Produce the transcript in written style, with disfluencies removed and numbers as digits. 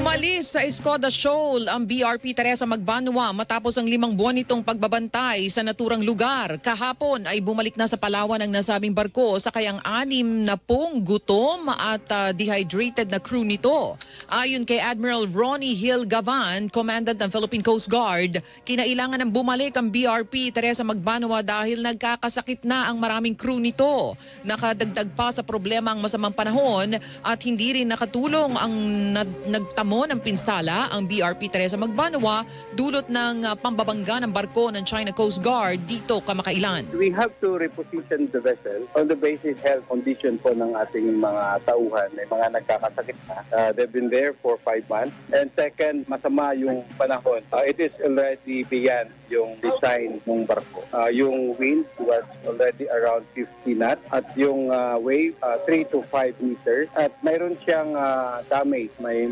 Umalis sa Escoda Shoal ang BRP Teresa Magbanua matapos ang 5 buwan nitong pagbabantay sa naturang lugar. Kahapon ay bumalik na sa Palawan ang nasabing barko sa kayang 6 na pong gutom at dehydrated na crew nito. Ayon kay Admiral Ronnie Hill Gavan, Commandant ng Philippine Coast Guard, kinailangan ng bumalik ang BRP Teresa Magbanua dahil nagkakasakit na ang maraming crew nito. Nakadagdag pa sa problema ang masamang panahon at hindi rin nakatulong ang nagtamo ng pinsala ang BRP Teresa Magbanua dulot ng pambabangga ng barko ng China Coast Guard dito kamakailan. We have to reposition the vessel on the basis health condition po ng ating mga tauhan. May mga nagkakasakit na. They've been there for 5 months. And second, masama yung panahon. It is already beyond yung design ng barko. Yung wind was already around 50 knots at yung wave 3 to 5 meters. At mayroon siyang damage. May